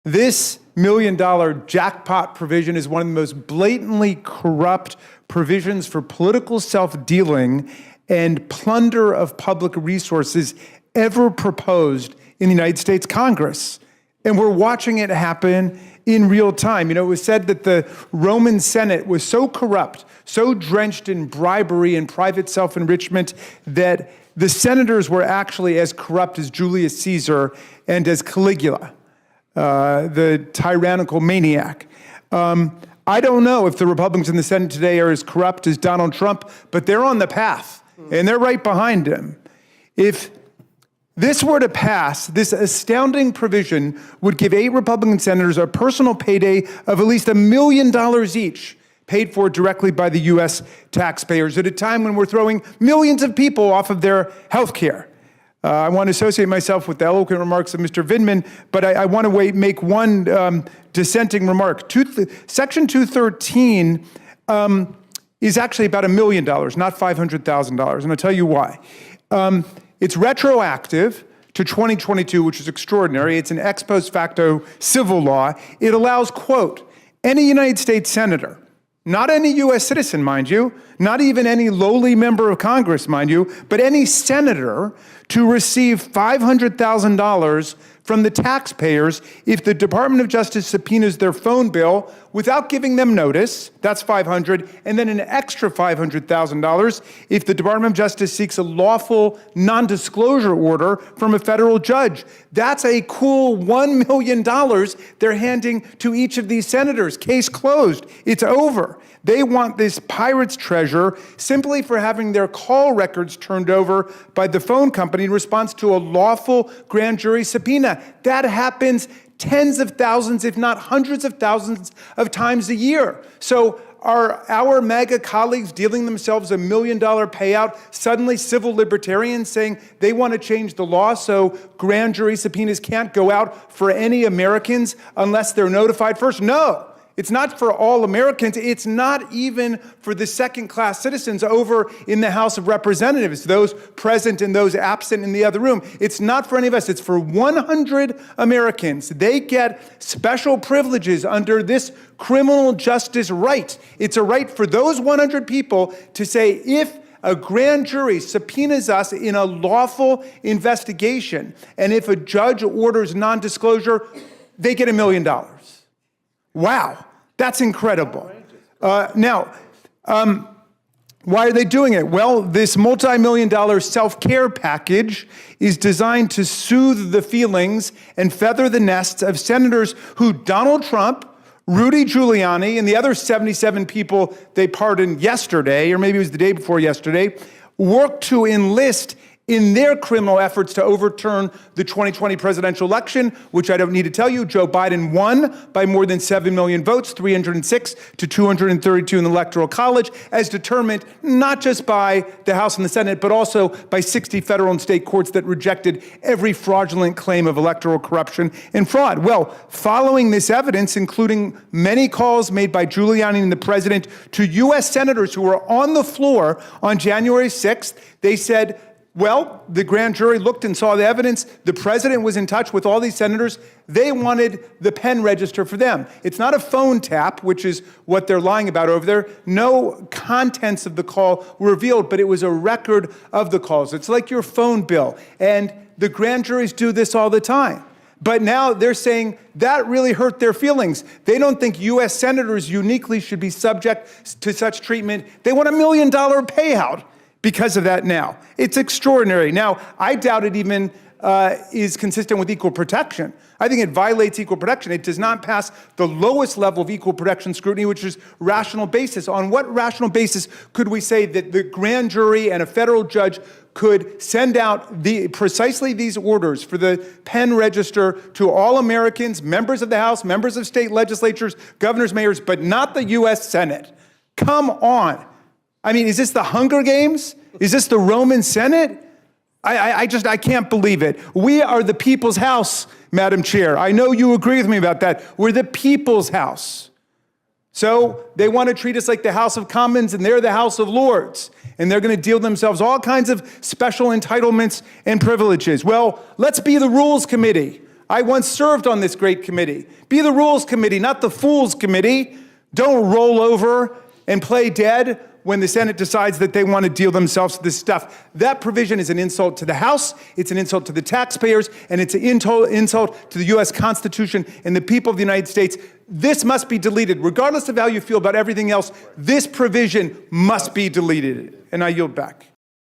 This $1 million jackpot provision is one of the most blatantly corrupt provisions for political self-dealing and plunder of public resources ever proposed in the United States Congress. And we're watching it happen in real time. You know, it was said that the Roman Senate was so corrupt, so drenched in bribery and private self-enrichment that the senators were actually as corrupt as Julius Caesar and as Caligula, the tyrannical maniac. I don't know if the Republicans in the Senate today are as corrupt as Donald Trump, but they're on the path, and they're right behind him. If this were to pass, this astounding provision would give 8 Republican senators a personal payday of at least $1 million each, paid for directly by the U.S. taxpayers at a time when we're throwing millions of people off of their health care. I want to associate myself with the eloquent remarks of Mr. Vindman, but I want to make one dissenting remark. Section 213 is actually about $1 million, not $500,000, and I'll tell you why. It's retroactive to 2022, which is extraordinary. It's an ex post facto civil law. It allows, quote, any United States senator, not any U.S. citizen, mind you, not even any lowly member of Congress, mind you, but any senator to receive $500,000 from the taxpayers if the Department of Justice subpoenas their phone bill without giving them notice, that's $500,000, and then an extra $500,000 if the Department of Justice seeks a lawful non-disclosure order from a federal judge. That's a cool $1 million they're handing to each of these senators. Case closed. It's over. They want this pirate's treasure simply for having their call records turned over by the phone company in response to a lawful grand jury subpoena. That happens tens of thousands, if not hundreds of thousands of times a year. So are our MAGA colleagues dealing themselves $1 million payout, suddenly civil libertarians saying they want to change the law so grand jury subpoenas can't go out for any Americans unless they're notified first? No. It's not for all Americans. It's not even for the second-class citizens over in the House of Representatives, those present and those absent in the other room. It's not for any of us. It's for 100 Americans. They get special privileges under this criminal justice right. It's a right for those 100 people to say, if a grand jury subpoenas us in a lawful investigation, and if a judge orders non-disclosure, they get $1 million. Wow, that's incredible. Now, why are they doing it? Well, this multi-million-dollar self-care package is designed to soothe the feelings and feather the nests of senators who Donald Trump, Rudy Giuliani, and the other 77 people they pardoned yesterday, or maybe it was the day before yesterday, worked to enlist in their criminal efforts to overturn the 2020 presidential election, which I don't need to tell you, Joe Biden won by more than 7 million votes, 306 to 232 in the Electoral College, as determined not just by the House and the Senate, but also by 60 federal and state courts that rejected every fraudulent claim of electoral corruption and fraud. Well, following this evidence, including many calls made by Giuliani and the president to U.S. senators who were on the floor on January 6th, they said, well, the grand jury looked and saw the evidence. The president was in touch with all these senators. They wanted the pen register for them. It's not a phone tap, which is what they're lying about over there. No contents of the call were revealed, but it was a record of the calls. It's like your phone bill. And the grand juries do this all the time. But now they're saying that really hurt their feelings. They don't think U.S. senators uniquely should be subject to such treatment. They want $1 million payout because of that now. It's extraordinary. Now, I doubt it even is consistent with equal protection. I think it violates equal protection. It does not pass the lowest level of equal protection scrutiny, which is rational basis. On what rational basis could we say that the grand jury and a federal judge could send out precisely these orders for the pen register to all Americans, members of the House, members of state legislatures, governors, mayors, but not the U.S. Senate? Come on. I mean, is this the Hunger Games? Is this the Roman Senate? I can't believe it. We are the people's house, Madam Chair. I know you agree with me about that. We're the people's house. So they want to treat us like the House of Commons, and they're the House of Lords. And they're going to deal themselves all kinds of special entitlements and privileges. Well, let's be the Rules Committee. I once served on this great committee. Be the Rules Committee, not the Fools Committee. Don't roll over and play dead when the Senate decides that they want to deal themselves with this stuff. That provision is an insult to the House, it's an insult to the taxpayers, and it's an insult to the U.S. Constitution and the people of the United States. This must be deleted. Regardless of how you feel about everything else, this provision must be deleted. And I yield back.